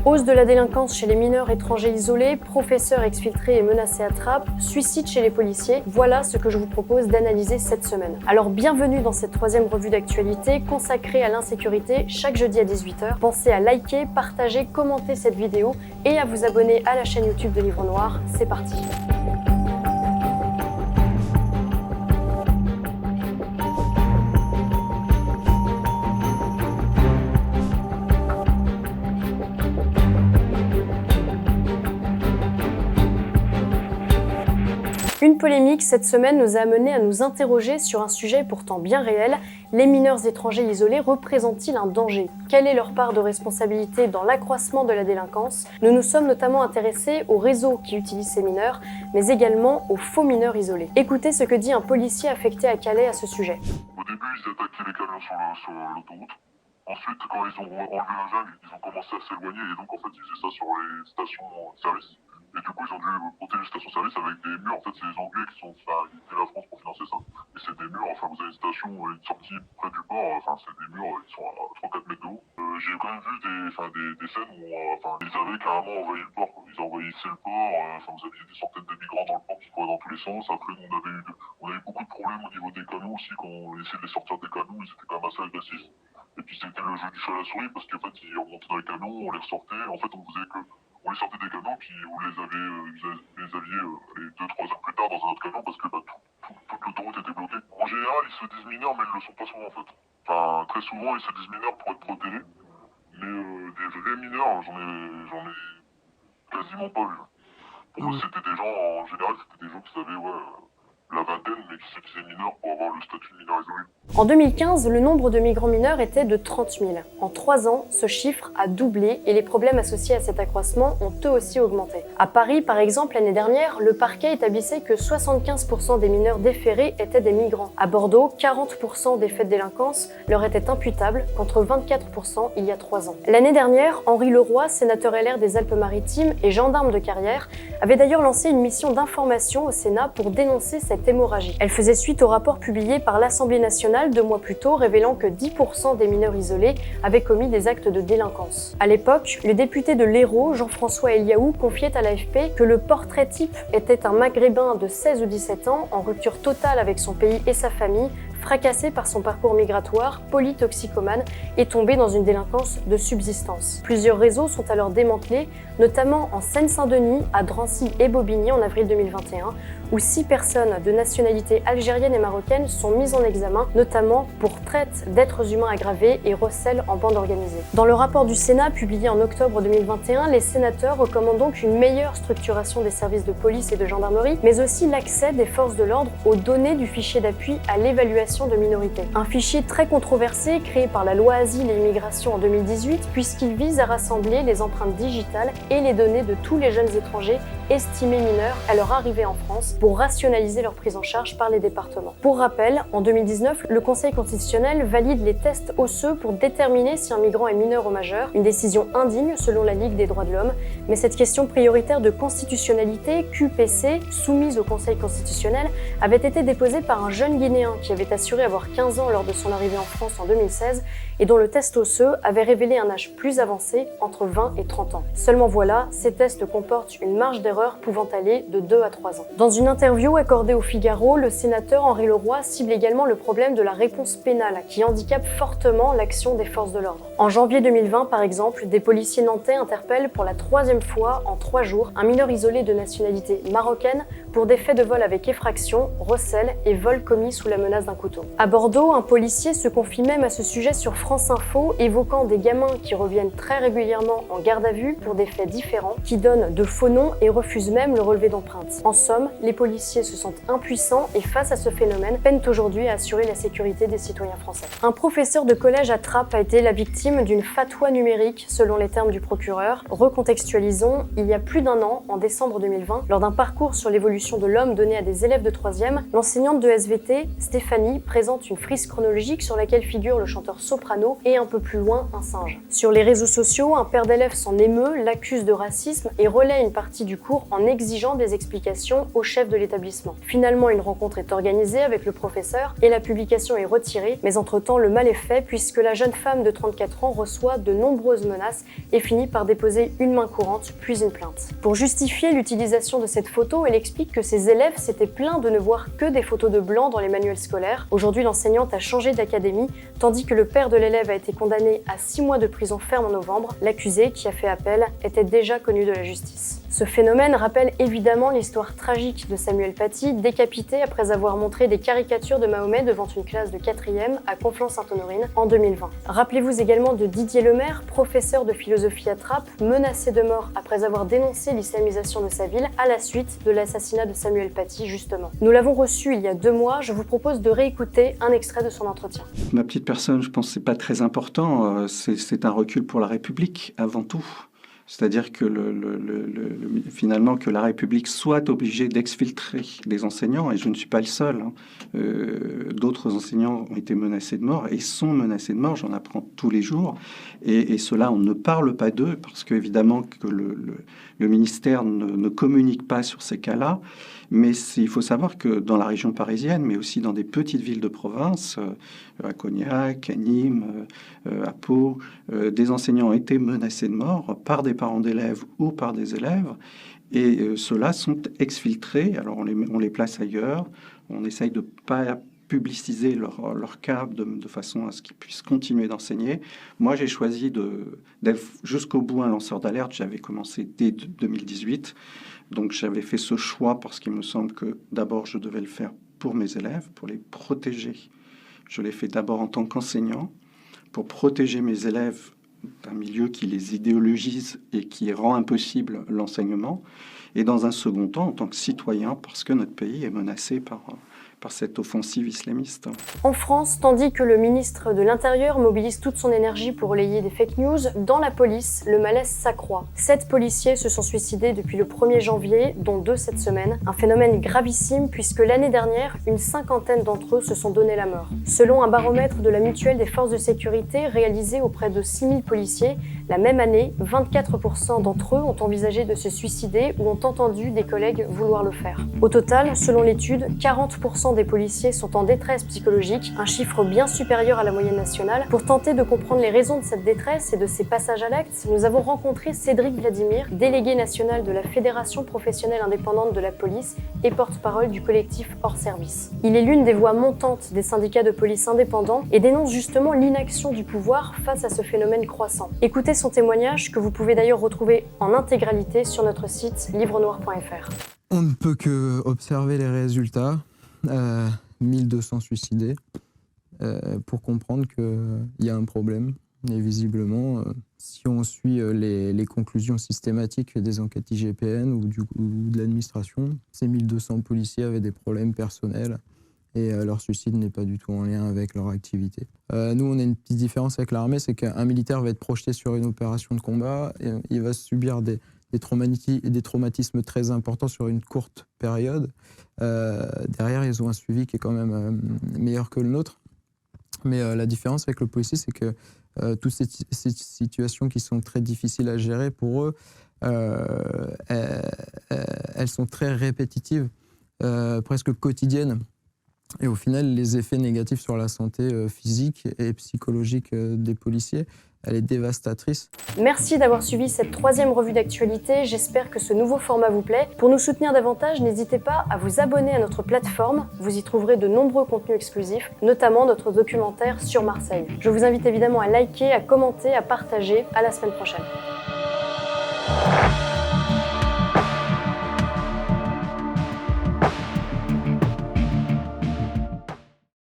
Hausse de la délinquance chez les mineurs étrangers isolés, professeurs exfiltrés et menacés à Trappes, suicide chez les policiers, voilà ce que je vous propose d'analyser cette semaine. Alors bienvenue dans cette troisième revue d'actualité consacrée à l'insécurité chaque jeudi à 18h. Pensez à liker, partager, commenter cette vidéo et à vous abonner à la chaîne YouTube de Livre Noir. C'est parti. Une polémique cette semaine nous a amené à nous interroger sur un sujet pourtant bien réel. Les mineurs étrangers isolés représentent-ils un danger? Quelle est leur part de responsabilité dans l'accroissement de la délinquance? Nous nous sommes notamment intéressés aux réseaux qui utilisent ces mineurs, mais également aux faux mineurs isolés. Écoutez ce que dit un policier affecté à Calais à ce sujet. Au début, ils attaquaient les camions sur l'autoroute. Ensuite, quand ils ont enlevé la jungle, ils ont commencé à s'éloigner et donc en fait, ils faisaient ça sur les stations-service. Et du coup, ils ont dû monter les stations-service avec des murs. En fait, c'est les Anglais qui sont fait la France pour financer ça. Et c'est des murs, enfin, vous avez une station, une sortie près du port, enfin, c'est des murs qui sont à 3-4 mètres de haut. J'ai quand même vu des scènes où ils avaient carrément envahi le port. Ils envahissaient le port, vous aviez des centaines de migrants dans le port qui couraient dans tous les sens. Après, on avait beaucoup de problèmes au niveau des camions aussi. Quand on essayait de les sortir des camions, ils étaient quand même assez agressifs. Et puis c'était le jeu du chat à la souris parce qu'en fait, ils remontaient dans les camions, on les ressortait. En fait, on les sortait des camions, puis vous les aviez les 2-3 heures plus tard dans un autre camion parce que toute l'autoroute était bloquée. En général, ils se disent mineurs, mais ils le sont pas souvent en fait. Enfin, très souvent, ils se disent mineurs pour être protégés. Mais des vrais mineurs, j'en ai quasiment pas vu. Pour eux, c'était des gens, en général, c'était des gens qui avaient la vingtaine, mais qui se disaient mineurs pour avoir le statut de mineur isolé. En 2015, le nombre de migrants mineurs était de 30 000. En 3 ans, ce chiffre a doublé et les problèmes associés à cet accroissement ont eux aussi augmenté. À Paris, par exemple, l'année dernière, le parquet établissait que 75% des mineurs déférés étaient des migrants. À Bordeaux, 40% des faits de délinquance leur étaient imputables, contre 24% il y a 3 ans. L'année dernière, Henri Leroy, sénateur LR des Alpes-Maritimes et gendarme de carrière, avait d'ailleurs lancé une mission d'information au Sénat pour dénoncer cette hémorragie. Elle faisait suite au rapport publié par l'Assemblée nationale 2 mois plus tôt, révélant que 10% des mineurs isolés avaient commis des actes de délinquance. À l'époque, le député de l'Hérault, Jean-François Eliaou, confiait à l'AFP que le portrait type était un maghrébin de 16 ou 17 ans, en rupture totale avec son pays et sa famille, fracassé par son parcours migratoire, polytoxicomane et tombé dans une délinquance de subsistance. Plusieurs réseaux sont alors démantelés, notamment en Seine-Saint-Denis, à Drancy et Bobigny en avril 2021, où 6 personnes de nationalité algérienne et marocaine sont mises en examen, notamment pour traite d'êtres humains aggravés et recel en bande organisée. Dans le rapport du Sénat publié en octobre 2021, les sénateurs recommandent donc une meilleure structuration des services de police et de gendarmerie, mais aussi l'accès des forces de l'ordre aux données du fichier d'appui à l'évaluation de minorités. Un fichier très controversé créé par la loi Asile et Immigration en 2018, puisqu'il vise à rassembler les empreintes digitales et les données de tous les jeunes étrangers estimés mineurs à leur arrivée en France pour rationaliser leur prise en charge par les départements. Pour rappel, en 2019, le Conseil constitutionnel valide les tests osseux pour déterminer si un migrant est mineur ou majeur, une décision indigne selon la Ligue des droits de l'homme, mais cette question prioritaire de constitutionnalité, QPC, soumise au Conseil constitutionnel, avait été déposée par un jeune Guinéen qui avait assuré avoir 15 ans lors de son arrivée en France en 2016 et dont le test osseux avait révélé un âge plus avancé, entre 20 et 30 ans. Seulement voilà, ces tests comportent une marge d'erreur pouvant aller de 2 à 3 ans. Dans une interview accordée au Figaro, le sénateur Henri Leroy cible également le problème de la réponse pénale qui handicape fortement l'action des forces de l'ordre. En janvier 2020, par exemple, des policiers nantais interpellent pour la 3e fois en 3 jours un mineur isolé de nationalité marocaine pour des faits de vol avec effraction, recel et vol commis sous la menace d'un couteau. À Bordeaux, un policier se confie même à ce sujet sur France Info, évoquant des gamins qui reviennent très régulièrement en garde à vue pour des faits différents, qui donnent de faux noms et refusent même le relevé d'empreintes. En somme, les policiers se sentent impuissants et face à ce phénomène, peinent aujourd'hui à assurer la sécurité des citoyens français. Un professeur de collège à Trappes a été la victime d'une fatwa numérique, selon les termes du procureur. Recontextualisons, il y a plus d'1 an, en décembre 2020, lors d'un parcours sur l'évolution représentation de l'homme donnée à des élèves de 3e, l'enseignante de SVT, Stéphanie, présente une frise chronologique sur laquelle figure le chanteur soprano et un peu plus loin un singe. Sur les réseaux sociaux, un père d'élèves s'en émeut, l'accuse de racisme et relaie une partie du cours en exigeant des explications au chef de l'établissement. Finalement, une rencontre est organisée avec le professeur et la publication est retirée, mais entre-temps, le mal est fait puisque la jeune femme de 34 ans reçoit de nombreuses menaces et finit par déposer une main courante, puis une plainte. Pour justifier l'utilisation de cette photo, elle explique que ses élèves s'étaient plaints de ne voir que des photos de blancs dans les manuels scolaires. Aujourd'hui, l'enseignante a changé d'académie, tandis que le père de l'élève a été condamné à 6 mois de prison ferme en novembre. L'accusé, qui a fait appel, était déjà connu de la justice. Ce phénomène rappelle évidemment l'histoire tragique de Samuel Paty, décapité après avoir montré des caricatures de Mahomet devant une classe de 4e à Conflans-Sainte-Honorine en 2020. Rappelez-vous également de Didier Lemaire, professeur de philosophie à Trappes, menacé de mort après avoir dénoncé l'islamisation de sa ville à la suite de l'assassinat de Samuel Paty, justement. Nous l'avons reçu il y a 2 mois, je vous propose de réécouter un extrait de son entretien. Ma petite personne, je pense que c'est pas très important, c'est un recul pour la République avant tout. C'est-à-dire que finalement que la République soit obligée d'exfiltrer des enseignants, et je ne suis pas le seul. D'autres enseignants ont été menacés de mort et sont menacés de mort, j'en apprends tous les jours. Et cela, on ne parle pas d'eux parce qu'évidemment que le ministère ne communique pas sur ces cas-là. Mais il faut savoir que dans la région parisienne, mais aussi dans des petites villes de province, à Cognac, à Nîmes, à Pau, des enseignants ont été menacés de mort par des parents d'élèves ou par des élèves. Et ceux-là sont exfiltrés. Alors on les place ailleurs. On essaye de ne pas publiciser leur cas de façon à ce qu'ils puissent continuer d'enseigner. Moi, j'ai choisi d'être jusqu'au bout un lanceur d'alerte. J'avais commencé dès 2018. Donc j'avais fait ce choix parce qu'il me semble que d'abord je devais le faire pour mes élèves, pour les protéger. Je l'ai fait d'abord en tant qu'enseignant, pour protéger mes élèves d'un milieu qui les idéologise et qui rend impossible l'enseignement. Et dans un second temps, en tant que citoyen, parce que notre pays est menacé par cette offensive islamiste. En France, tandis que le ministre de l'Intérieur mobilise toute son énergie pour relayer des fake news, dans la police, le malaise s'accroît. 7 policiers se sont suicidés depuis le 1er janvier, dont 2 cette semaine. Un phénomène gravissime puisque l'année dernière, une 50aine d'entre eux se sont donné la mort. Selon un baromètre de la Mutuelle des forces de sécurité réalisé auprès de 6000 policiers, la même année, 24% d'entre eux ont envisagé de se suicider ou ont entendu des collègues vouloir le faire. Au total, selon l'étude, 40% des policiers sont en détresse psychologique, un chiffre bien supérieur à la moyenne nationale. Pour tenter de comprendre les raisons de cette détresse et de ces passages à l'acte, nous avons rencontré Cédric Vladimir, délégué national de la Fédération professionnelle indépendante de la police et porte-parole du collectif Hors Service. Il est l'une des voix montantes des syndicats de police indépendants et dénonce justement l'inaction du pouvoir face à ce phénomène croissant. Écoutez son témoignage que vous pouvez d'ailleurs retrouver en intégralité sur notre site livrenoir.fr. On ne peut que observer les résultats. 1200 suicidés pour comprendre qu'il y a un problème. Et visiblement, si on suit les conclusions systématiques des enquêtes IGPN ou de l'administration, ces 1200 policiers avaient des problèmes personnels et leur suicide n'est pas du tout en lien avec leur activité. Nous, on a une petite différence avec l'armée, c'est qu'un militaire va être projeté sur une opération de combat et il va subir des traumatismes très importants sur une courte période. Derrière, ils ont un suivi qui est quand même meilleur que le nôtre. Mais la différence avec le policier, c'est que toutes ces situations qui sont très difficiles à gérer pour eux, elles sont très répétitives, presque quotidiennes. Et au final, les effets négatifs sur la santé physique et psychologique des policiers, elle est dévastatrice. Merci d'avoir suivi cette 3e revue d'actualité. J'espère que ce nouveau format vous plaît. Pour nous soutenir davantage, n'hésitez pas à vous abonner à notre plateforme. Vous y trouverez de nombreux contenus exclusifs, notamment notre documentaire sur Marseille. Je vous invite évidemment à liker, à commenter, à partager. À la semaine prochaine.